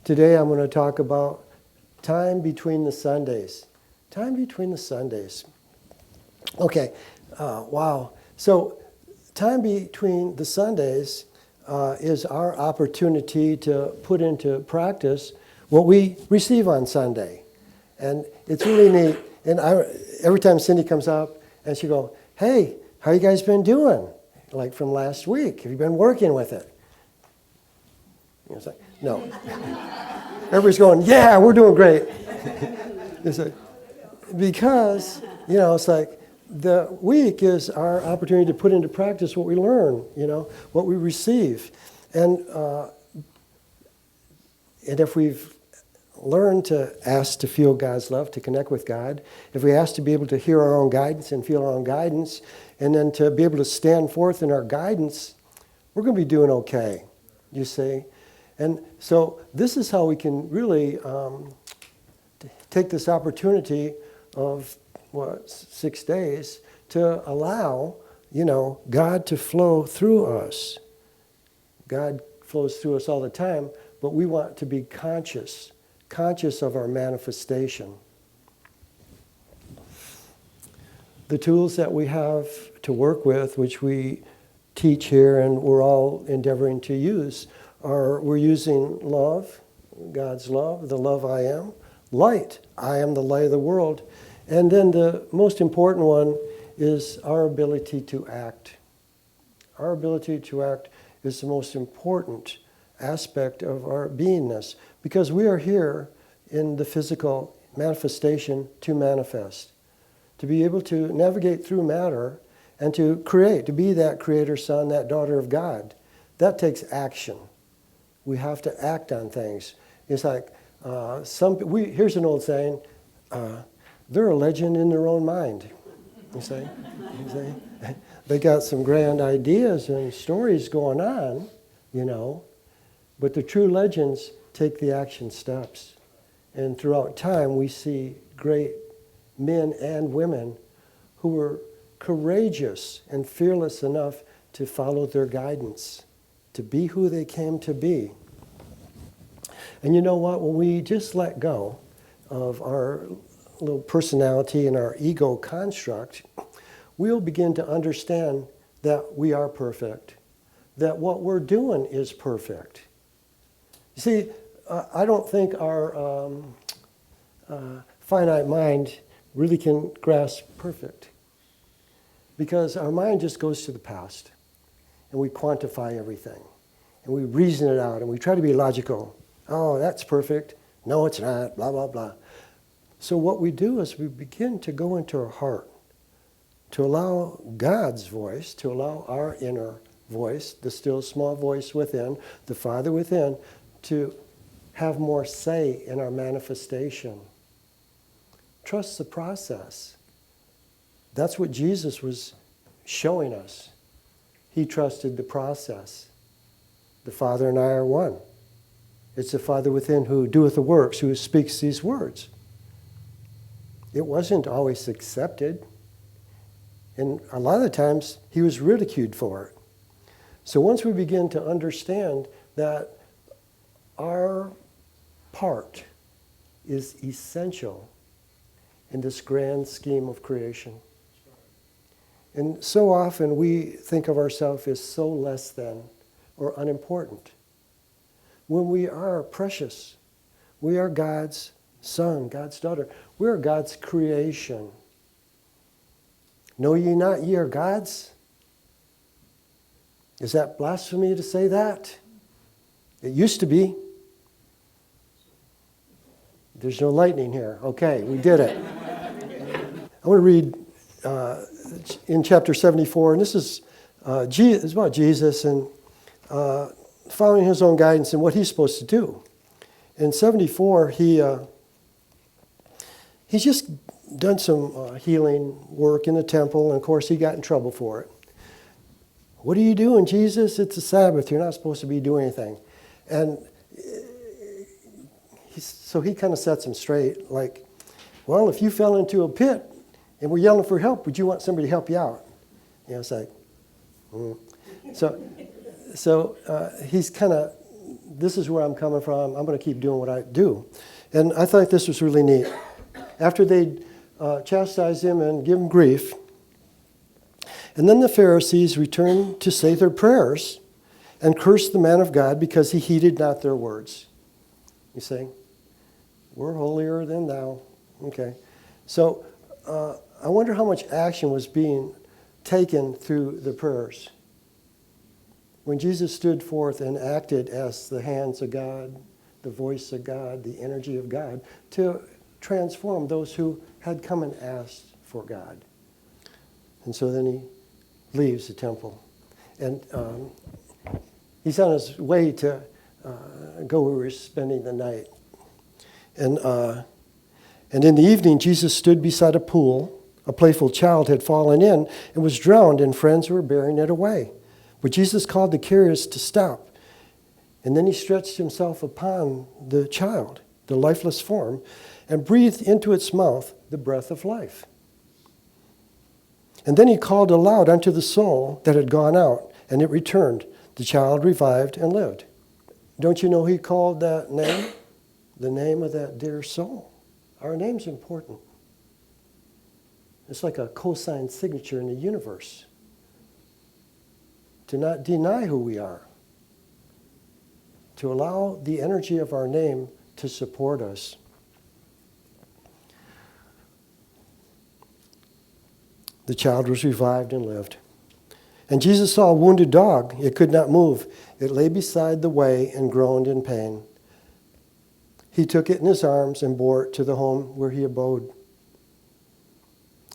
Today I'm going to talk about time between the Sundays. Time between the Sundays. Okay, wow. So time between the Sundays is our opportunity to put into practice what we receive on Sunday. And it's really neat. And every time Cindy comes up and she goes, hey, how you guys been doing? Like from last week. Have you been working with it? And it's like, no. Everybody's going, yeah, we're doing great. It's like, because, it's like the week is our opportunity to put into practice what we learn, what we receive. And if we've learned to ask to feel God's love, to connect with God, if we ask to be able to hear our own guidance and feel our own guidance, and then to be able to stand forth in our guidance, we're going to be doing okay, you see. And so this is how we can really take this opportunity of, 6 days to allow, God to flow through us. God flows through us all the time, but we want to be conscious of our manifestation. The tools that we have to work with, which we teach here and we're all endeavoring to use, we're using love, God's love, the love I am, light, I am the light of the world, and then the most important one is our ability to act. Our ability to act is the most important aspect of our beingness, because we are here in the physical manifestation to manifest, to be able to navigate through matter and to create, to be that creator son, that daughter of God. That takes action. We have to act on things. It's like here's an old saying, they're a legend in their own mind. You see? They got some grand ideas and stories going on, but the true legends take the action steps. And throughout time, we see great men and women who were courageous and fearless enough to follow their guidance, to be who they came to be. And you know what? When we just let go of our little personality and our ego construct, we'll begin to understand that we are perfect, that what we're doing is perfect. You see, I don't think our finite mind really can grasp perfect, because our mind just goes to the past and we quantify everything and we reason it out and we try to be logical. Oh, that's perfect. No, it's not, blah, blah, blah. So what we do is we begin to go into our heart, to allow God's voice, to allow our inner voice, the still small voice within, the Father within, to have more say in our manifestation. Trust the process. That's what Jesus was showing us. He trusted the process. The Father and I are one. It's the Father within who doeth the works, who speaks these words. It wasn't always accepted. And a lot of the times, he was ridiculed for it. So once we begin to understand that our part is essential in this grand scheme of creation. And so often we think of ourselves as so less than or unimportant, when we are precious. We are God's son, God's daughter. We are God's creation. Know ye not ye are God's? Is that blasphemy to say that? It used to be. There's no lightning here. Okay, we did it. I want to read in chapter 74, and this is it's about Jesus and following his own guidance and what he's supposed to do. In 74, he's just done some healing work in the temple, and of course he got in trouble for it. What are you doing, Jesus? It's a Sabbath. You're not supposed to be doing anything. And so he kind of sets him straight, like, well, if you fell into a pit and were yelling for help, would you want somebody to help you out? It's like, So he's kind of this is where I'm coming from. I'm going to keep doing what I do. And I thought this was really neat. After they'd chastise him and give him grief, and then the Pharisees returned to say their prayers and cursed the man of God because he heeded not their words. You see? We're holier than thou. Okay. So I wonder how much action was being taken through the prayers. When Jesus stood forth and acted as the hands of God, the voice of God, the energy of God, to transform those who had come and asked for God. And so then he leaves the temple. And he's on his way to go where we're spending the night. And in the evening, Jesus stood beside a pool. A playful child had fallen in and was drowned, and friends were bearing it away. But Jesus called the carriers to stop. And then he stretched himself upon the child, the lifeless form, and breathed into its mouth the breath of life. And then he called aloud unto the soul that had gone out, and it returned. The child revived and lived. Don't you know he called that name? The name of that dear soul. Our name's important. It's like a cosine signature in the universe. To not deny who we are. To allow the energy of our name to support us. The child was revived and lived. And Jesus saw a wounded dog. It could not move. It lay beside the way and groaned in pain. He took it in his arms and bore it to the home where he abode.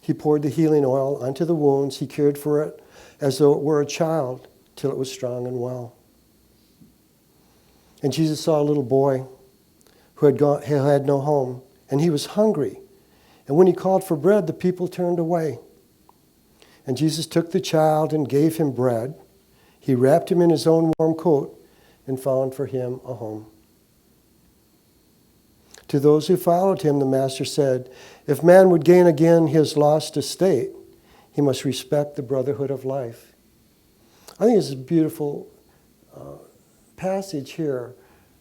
He poured the healing oil onto the wounds. He cared for it as though it were a child till it was strong and well. And Jesus saw a little boy who had no home, and he was hungry. And when he called for bread, the people turned away. And Jesus took the child and gave him bread. He wrapped him in his own warm coat and found for him a home. To those who followed him, the master said, if man would gain again his lost estate, he must respect the brotherhood of life. I think it's a beautiful passage here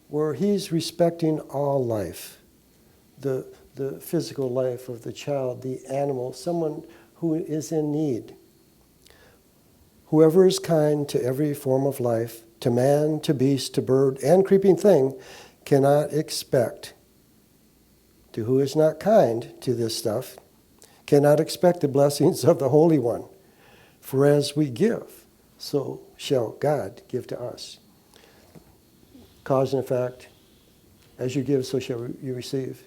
where he's respecting all life, the physical life of the child, the animal, someone who is in need. Whoever is kind to every form of life, to man, to beast, to bird, and creeping thing, cannot expect. To who is not kind to this stuff, cannot expect the blessings of the Holy One. For as we give, so shall God give to us. Cause and effect, as you give, so shall you receive.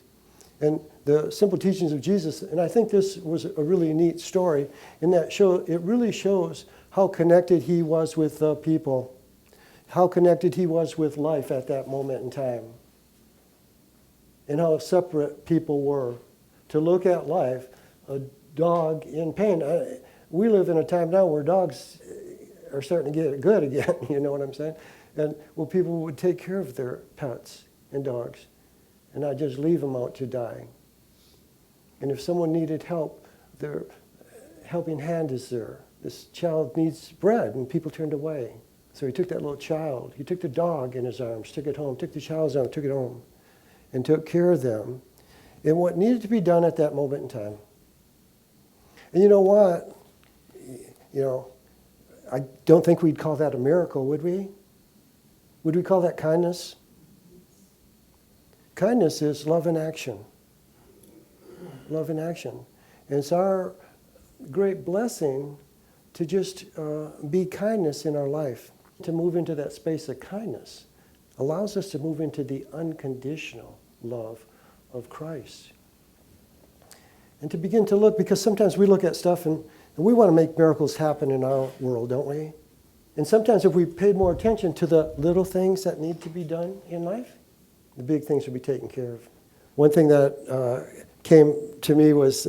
And the simple teachings of Jesus, and I think this was a really neat story, in that it really shows how connected he was with the people, how connected he was with life at that moment in time, and how separate people were. To look at life, a dog in pain. We live in a time now where dogs are starting to get good again, you know what I'm saying? And well, people would take care of their pets and dogs and not just leave them out to die. And if someone needed help, their helping hand is there. This child needs bread, and people turned away. So he took that little child, he took the dog in his arms, took it home, took the child's arm, took it home, and took care of them in what needed to be done at that moment in time. And you know what? You know, I don't think we'd call that a miracle, would we? Would we call that kindness? Kindness is love in action. Love in action. And it's our great blessing to just be kindness in our life. To move into that space of kindness allows us to move into the unconditional love of Christ. And to begin to look, because sometimes we look at stuff and we want to make miracles happen in our world, don't we? And sometimes if we paid more attention to the little things that need to be done in life, the big things will be taken care of. One thing that came to me was,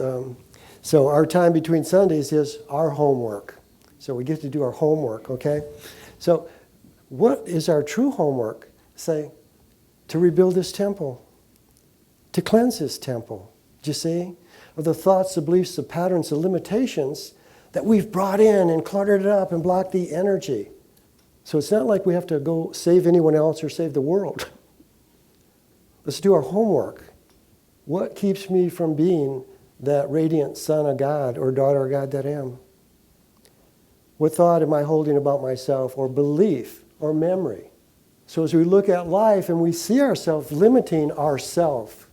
so our time between Sundays is our homework. So we get to do our homework, okay? So what is our true homework? Say, to rebuild this temple, to cleanse this temple. Do you see? Of the thoughts, the beliefs, the patterns, the limitations that we've brought in and cluttered it up and blocked the energy. So it's not like we have to go save anyone else or save the world. Let's do our homework. What keeps me from being that radiant son of God or daughter of God that I am? What thought am I holding about myself, or belief, or memory? So as we look at life and we see ourselves limiting ourselves,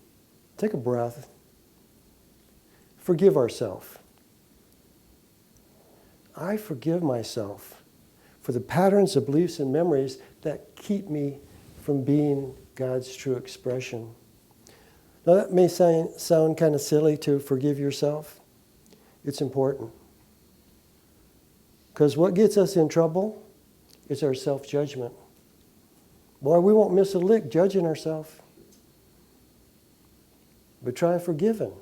take a breath. Forgive ourselves. I forgive myself for the patterns of beliefs and memories that keep me from being God's true expression. Now that may sound kind of silly to forgive yourself. It's important. Because what gets us in trouble is our self-judgment. Boy, we won't miss a lick judging ourselves. But try forgiving.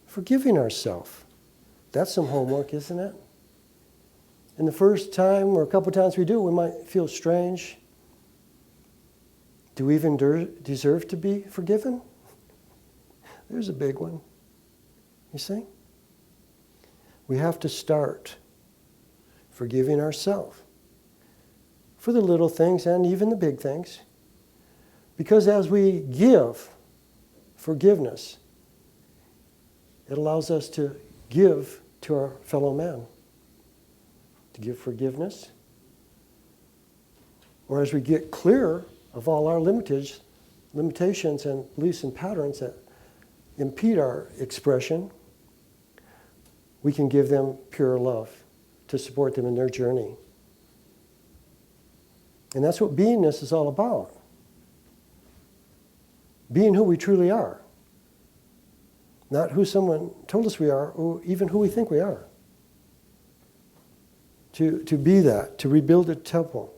Forgiving ourselves. That's some homework, isn't it? And the first time or a couple times we do, we might feel strange. Do we even deserve to be forgiven? There's a big one. You see? We have to start forgiving ourselves for the little things and even the big things. Because as we give forgiveness, it allows us to give to our fellow man. To give forgiveness. Or as we get clear of all our limitations and beliefs and patterns that impede our expression, we can give them pure love to support them in their journey. And that's what beingness is all about. Being who we truly are. Not who someone told us we are, or even who we think we are. To be that, to rebuild a temple.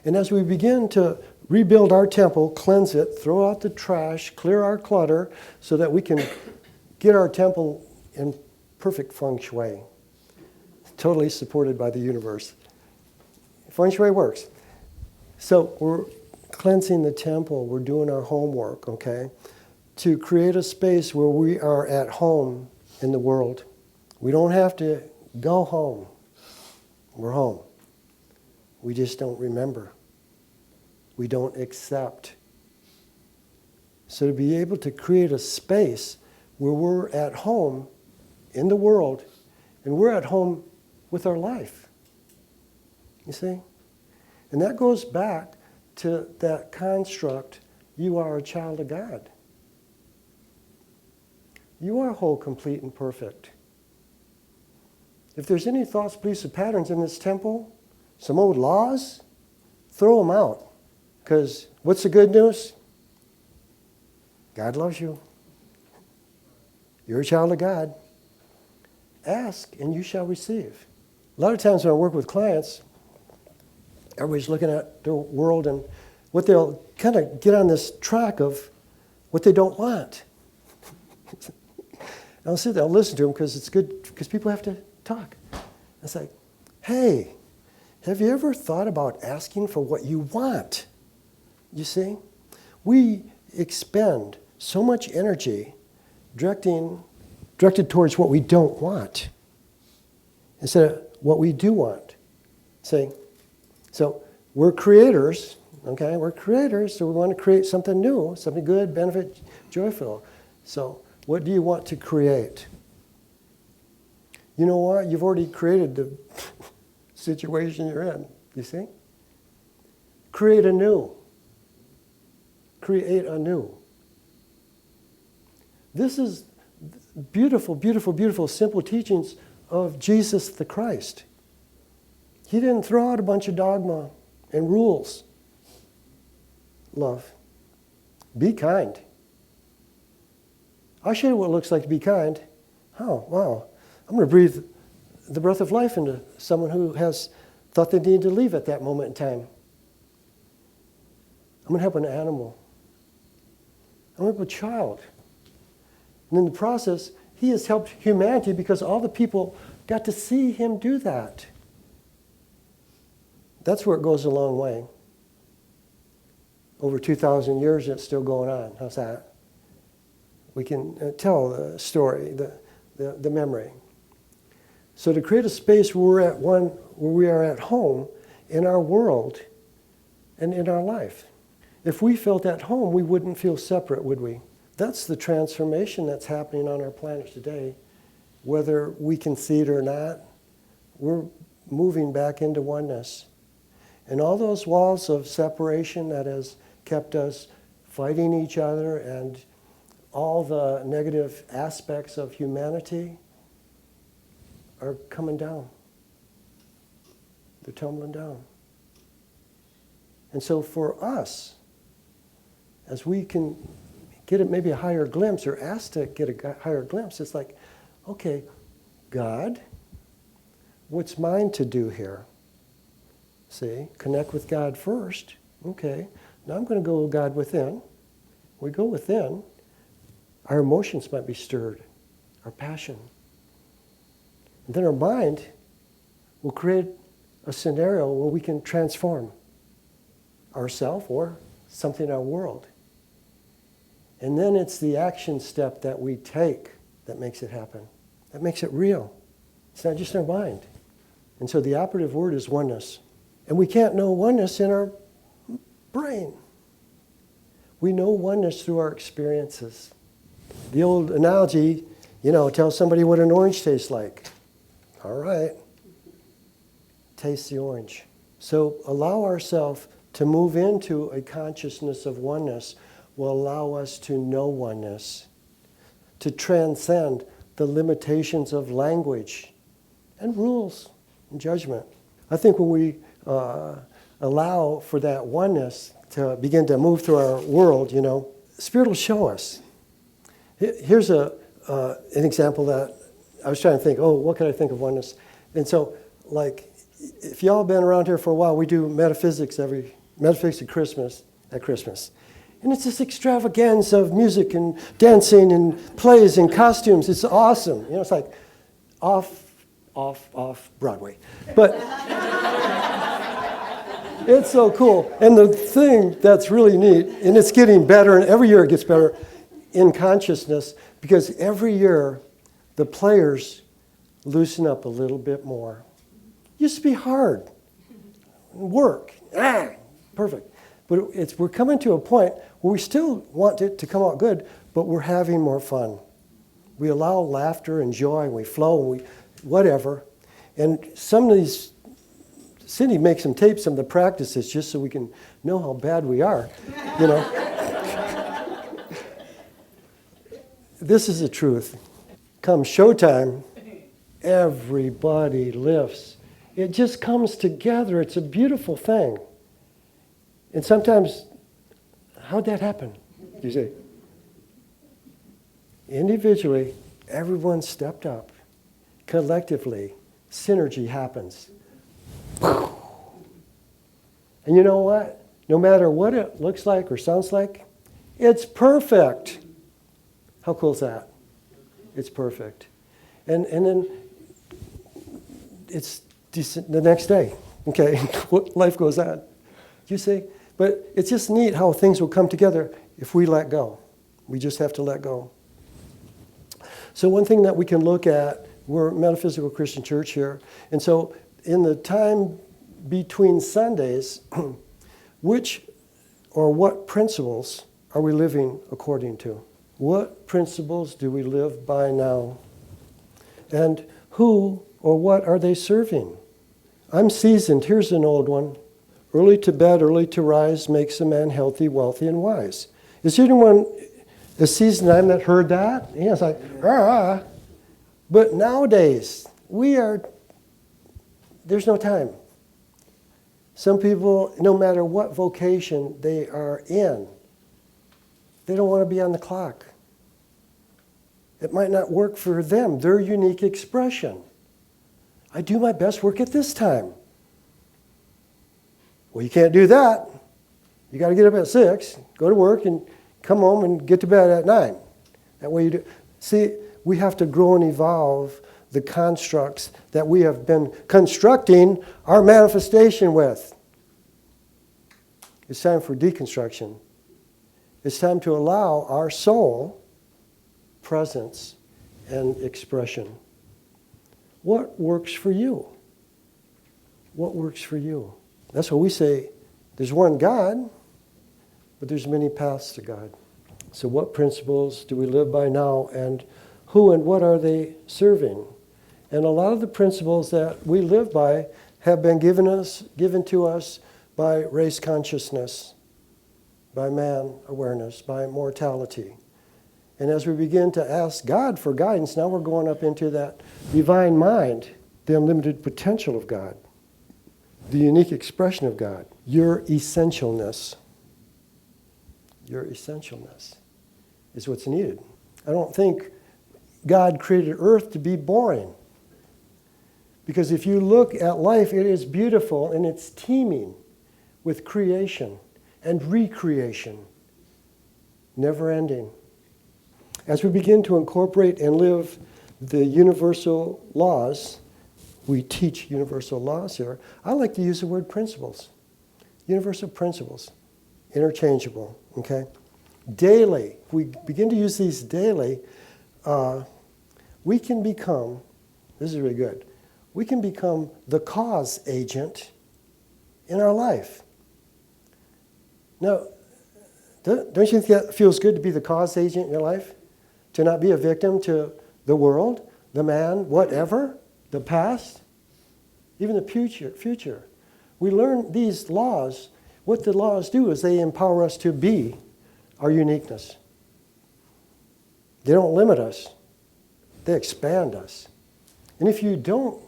And as we begin to rebuild our temple, cleanse it, throw out the trash, clear our clutter, so that we can get our temple in perfect feng shui. Totally supported by the universe. Feng shui works. So we're cleansing the temple, we're doing our homework, okay? To create a space where we are at home in the world. We don't have to go home. We're home. We just don't remember. We don't accept. So to be able to create a space where we're at home in the world, and we're at home with our life. You see? And that goes back to that construct, you are a child of God. You are whole, complete, and perfect. If there's any thoughts, beliefs, or patterns in this temple, some old laws, throw them out. Because what's the good news? God loves you. You're a child of God. Ask and you shall receive. A lot of times when I work with clients, everybody's looking at their world and what they'll kind of get on this track of what they don't want. I'll sit there, I'll listen to them because it's good, because people have to talk. It's like, hey, have you ever thought about asking for what you want? You see? We expend so much energy directed towards what we don't want instead of what we do want. See? So we're creators, okay? We're creators, so we want to create something new, something good, benefit, joyful. So what do you want to create? You know what? You've already created the situation you're in, you see? Create anew. Create anew. This is beautiful, beautiful, beautiful, simple teachings of Jesus the Christ. He didn't throw out a bunch of dogma and rules. Love. Be kind. I'll show you what it looks like to be kind. Oh, wow. I'm going to breathe the breath of life into someone who has thought they needed to leave at that moment in time. I'm going to help an animal. I'm going to help a child. And in the process, he has helped humanity because all the people got to see him do that. That's where it goes a long way. Over 2,000 years, it's still going on. How's that? We can tell the story, the memory. So to create a space where we're at one where we are at home in our world and in our life. If we felt at home, we wouldn't feel separate, would we? That's the transformation that's happening on our planet today. Whether we can see it or not, we're moving back into oneness. And all those walls of separation that has kept us fighting each other and all the negative aspects of humanity are coming down. They're tumbling down. And so for us, as we can get maybe a higher glimpse or ask to get a higher glimpse, it's like, okay, God, what's mine to do here? See, connect with God first. Okay, now I'm going to go with God within. We go within, our emotions might be stirred, our passion. And then our mind will create a scenario where we can transform ourselves or something in our world. And then it's the action step that we take that makes it happen. That makes it real. It's not just our mind. And so the operative word is oneness. And we can't know oneness in our brain. We know oneness through our experiences. The old analogy, tell somebody what an orange tastes like. All right. Taste the orange. So allow ourselves to move into a consciousness of oneness will allow us to know oneness, to transcend the limitations of language and rules and judgment. I think when we allow for that oneness to begin to move through our world, Spirit will show us. Here's an example that I was trying to think, what could I think of oneness? And so, if y'all been around here for a while, we do metaphysics at Christmas. And it's this extravaganza of music and dancing and plays and costumes. It's awesome. It's like off Broadway. But it's so cool. And the thing that's really neat, and it's getting better, and every year it gets better in consciousness, because every year the players loosen up a little bit more. Used to be hard. Work. Perfect. But we're coming to a point where we still want it to come out good, but we're having more fun. We allow laughter and joy, and we flow, and whatever. And some of these, Cindy makes some tapes, some of the practices, just so we can know how bad we are, This is the truth. Come showtime, everybody lifts. It just comes together. It's a beautiful thing. And sometimes, how'd that happen? You say, individually, everyone stepped up. Collectively, synergy happens. And you know what? No matter what it looks like or sounds like, it's perfect. How cool is that? It's perfect. And then it's decent the next day. Okay, life goes on. You see? But it's just neat how things will come together if we let go. We just have to let go. So one thing that we can look at, we're a metaphysical Christian church here, and so in the time between Sundays, which or what principles are we living according to? What principles do we live by now? And who or what are they serving? I'm seasoned. Here's an old one. Early to bed, early to rise makes a man healthy, wealthy, and wise. Is there anyone this season I'm that heard that? Yeah, it's like, ah. But nowadays, there's no time. Some people, no matter what vocation they are in, they don't want to be on the clock. It might not work for them, their unique expression. I do my best work at this time. Well, you can't do that. You got to get up at 6, go to work, and come home and get to bed at 9. That way you do. See, we have to grow and evolve the constructs that we have been constructing our manifestation with. It's time for deconstruction. It's time to allow our soul presence and expression. What works for you? what works for you? That's what we say. There's one God, but there's many paths to God. So what principles do we live by now, and who and what are they serving? And a lot of the principles that we live by have been given to us by race consciousness, by man awareness, by mortality. And as we begin to ask God for guidance, now we're going up into that divine mind, the unlimited potential of God, the unique expression of God, your essentialness. Your essentialness is what's needed. I don't think God created earth to be boring. Because if you look at life, it is beautiful and it's teeming with creation and recreation, never ending. As we begin to incorporate and live the universal laws, we teach universal laws here. I like to use the word principles. Universal principles, interchangeable, okay? Daily, if we begin to use these daily, we can become, this is really good, we can become the cause agent in our life. Now, don't you think that feels good to be the cause agent in your life? To not be a victim to the world, the man, whatever, the past, even the future. We learn these laws. What the laws do is they empower us to be our uniqueness. They don't limit us. They expand us. And if you don't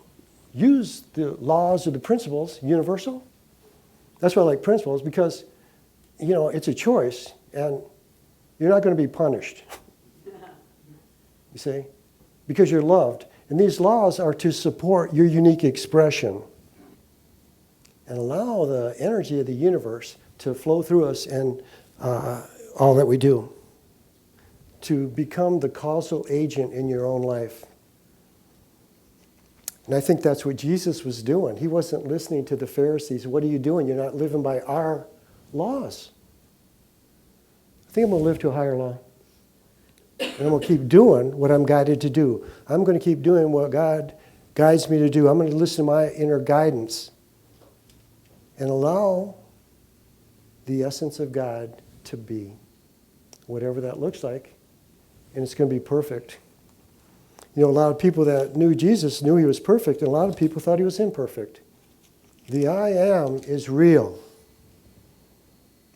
use the laws or the principles, universal, that's why I like principles, because, you know, it's a choice, and you're not going to be punished. You see? Because you're loved. And these laws are to support your unique expression and allow the energy of the universe to flow through us and all that we do, to become the causal agent in your own life. And I think that's what Jesus was doing. He wasn't listening to the Pharisees. What are you doing? You're not living by our laws. I think I'm going to live to a higher law. And I'm going to keep doing what I'm guided to do. I'm going to keep doing what God guides me to do. I'm going to listen to my inner guidance and allow the essence of God to be, whatever that looks like, and it's going to be perfect. You know, a lot of people that knew Jesus knew he was perfect, and a lot of people thought he was imperfect. The I am is real.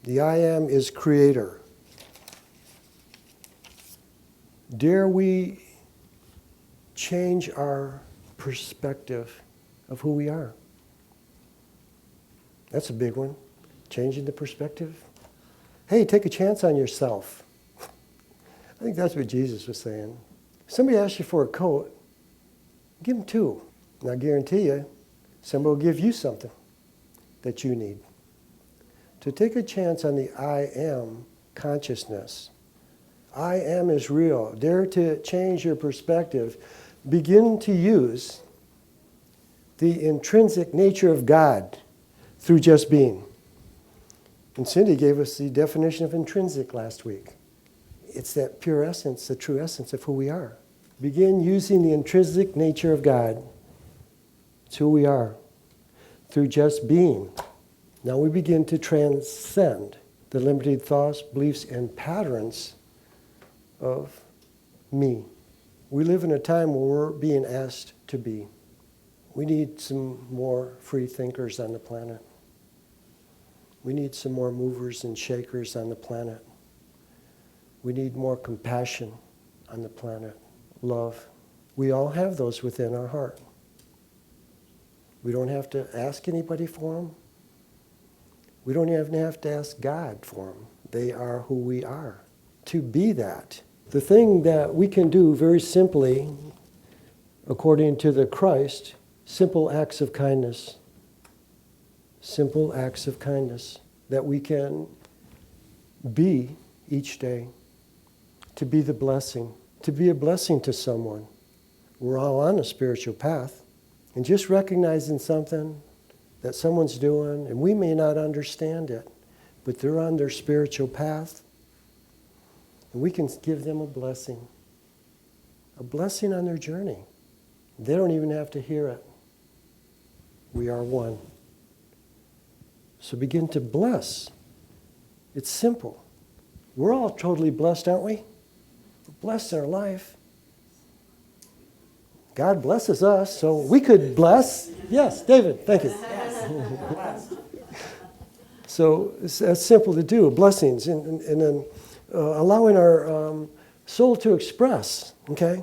The I am is creator. Dare we change our perspective of who we are? That's a big one. Changing the perspective. Hey, take a chance on yourself. I think that's what Jesus was saying. If somebody asks you for a coat, give them two. And I guarantee you, somebody will give you something that you need. To take a chance on the I am consciousness. I am is real. Dare to change your perspective. Begin to use the intrinsic nature of God through just being. And Cindy gave us the definition of intrinsic last week. It's that pure essence, the true essence of who we are. Begin using the intrinsic nature of God. It's who we are through just being. Now we begin to transcend the limited thoughts, beliefs, and patterns of me. We live in a time where we're being asked to be. We need some more free thinkers on the planet. We need some more movers and shakers on the planet. We need more compassion on the planet, love. We all have those within our heart. We don't have to ask anybody for them. We don't even have to ask God for them. They are who we are. To be that. The thing that we can do very simply, according to the Christ, simple acts of kindness. Simple acts of kindness that we can be each day. To be the blessing. To be a blessing to someone. We're all on a spiritual path. And just recognizing something that someone's doing, and we may not understand it, but they're on their spiritual path, and we can give them a blessing on their journey. They don't even have to hear it. We are one. So begin to bless. It's simple. We're all totally blessed, aren't we? We're blessed in our life. God blesses us, so we could bless. Yes, David, thank you. So it's simple to do, blessings, and then allowing our soul to express, okay?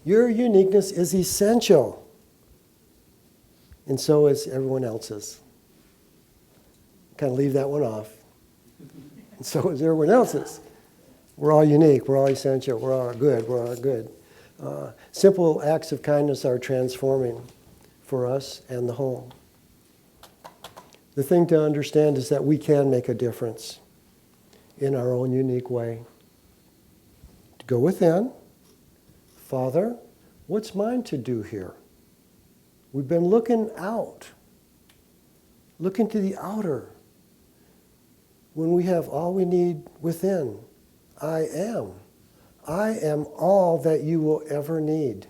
Your uniqueness is essential, and so is everyone else's. Kind of leave that one off. And so is everyone else's. We're all unique, we're all essential, we're all good, we're all good. Simple acts of kindness are transforming for us and the whole. The thing to understand is that we can make a difference in our own unique way. To go within, Father, what's mine to do here? We've been looking out, looking to the outer. When we have all we need within, I am. I am all that you will ever need.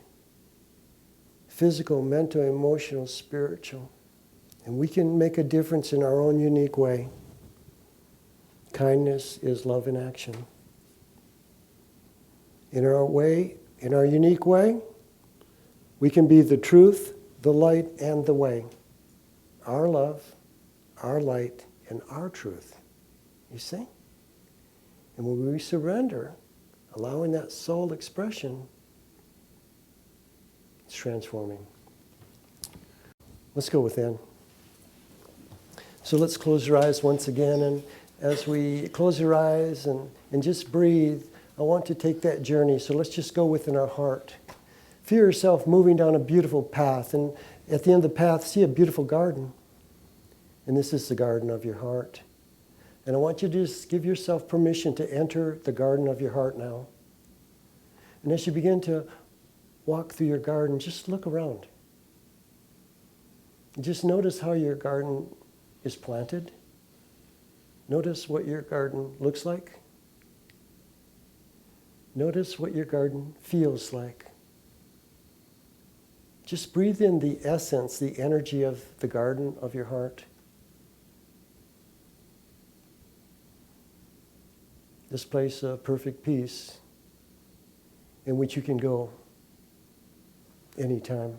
Physical, mental, emotional, spiritual. And we can make a difference in our own unique way. Kindness is love in action. In our way, in our unique way, we can be the truth, the light, and the way. Our love, our light, and our truth. You see? And when we surrender, allowing that soul expression, it's transforming. Let's go within. So let's close your eyes once again, and as we close your eyes and just breathe, I want to take that journey. So let's just go within our heart. Feel yourself moving down a beautiful path, and at the end of the path, see a beautiful garden. And this is the garden of your heart. And I want you to just give yourself permission to enter the garden of your heart now. And as you begin to walk through your garden, just look around. Just notice how your garden is planted. Notice what your garden looks like. Notice what your garden feels like. Just breathe in the essence, the energy of the garden of your heart. This place of perfect peace in which you can go anytime.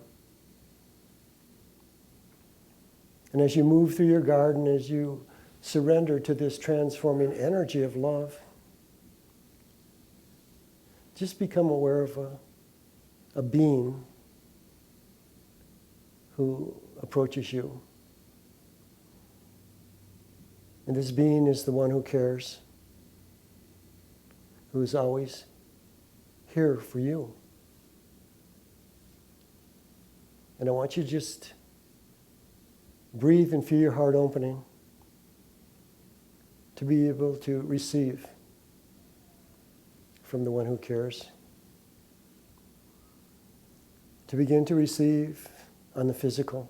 And as you move through your garden, as you surrender to this transforming energy of love, just become aware of a being who approaches you. And this being is the one who cares, who is always here for you. And I want you to just breathe and feel your heart opening to be able to receive from the one who cares. To begin to receive on the physical,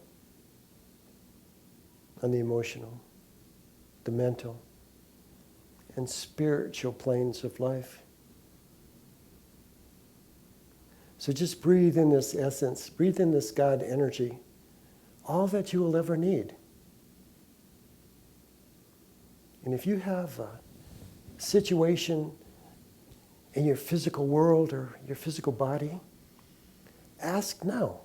on the emotional, the mental, and spiritual planes of life. So just breathe in this essence, breathe in this God energy, all that you will ever need. And if you have a situation in your physical world or your physical body, ask now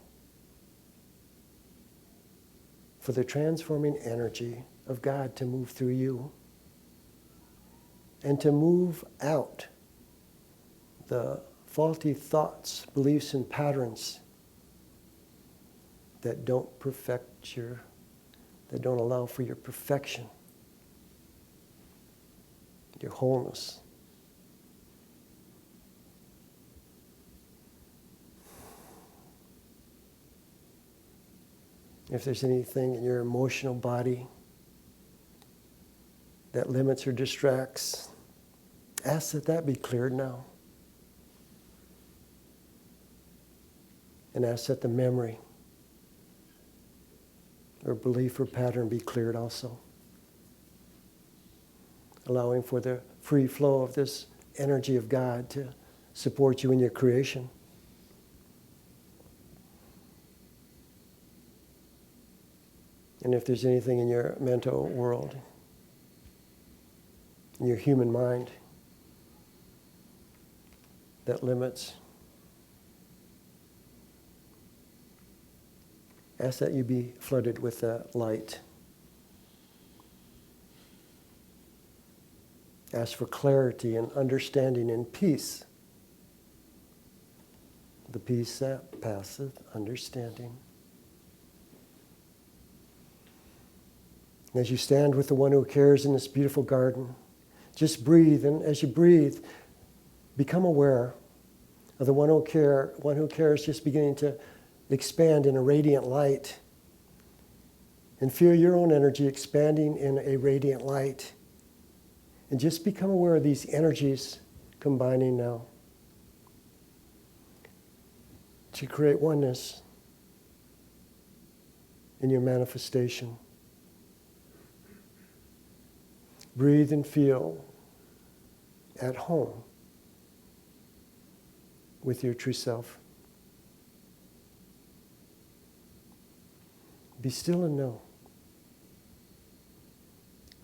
for the transforming energy of God to move through you and to move out the faulty thoughts, beliefs, and patterns that don't that don't allow for your perfection, your wholeness. If there's anything in your emotional body that limits or distracts, ask that that be cleared now. And ask that the memory or belief or pattern be cleared also. Allowing for the free flow of this energy of God to support you in your creation. And if there's anything in your mental world, in your human mind, that limits, ask that you be flooded with that light. Ask for clarity and understanding and peace. The peace that passeth understanding. As you stand with the one who cares in this beautiful garden, just breathe, and as you breathe, become aware of the one who cares just beginning to expand in a radiant light. And feel your own energy expanding in a radiant light. And just become aware of these energies combining now to create oneness in your manifestation. Breathe and feel at home with your true self. Be still and know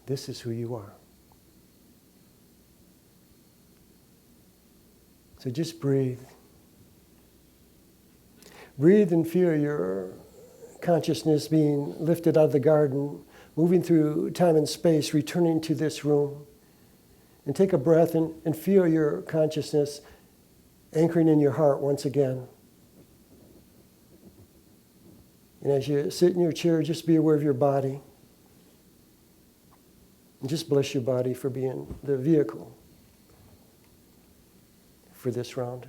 this is who you are. So just breathe. Breathe and feel your consciousness being lifted out of the garden, moving through time and space, returning to this room. And take a breath and feel your consciousness anchoring in your heart once again. And as you sit in your chair, just be aware of your body. And just bless your body for being the vehicle for this round.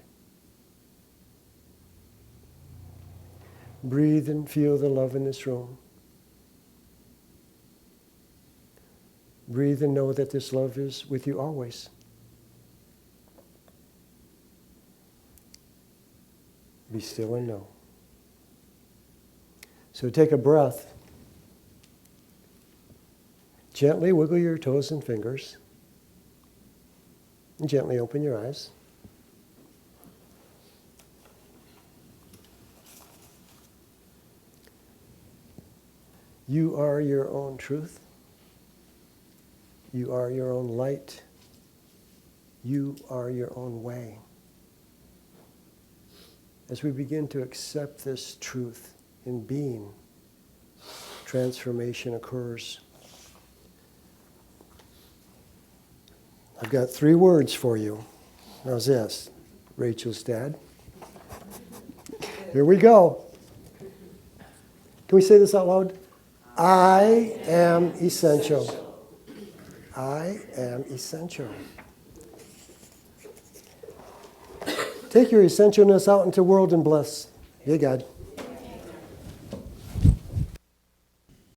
Breathe and feel the love in this room. Breathe and know that this love is with you always. Be still and know. So take a breath. Gently wiggle your toes and fingers. And gently open your eyes. You are your own truth. You are your own light. You are your own way. As we begin to accept this truth in being, transformation occurs. I've got 3 words for you. How's this? Rachel's dad. Here we go. Can we say this out loud? I am essential. I am essential. Take your essentialness out into the world and bless. Yeah, God.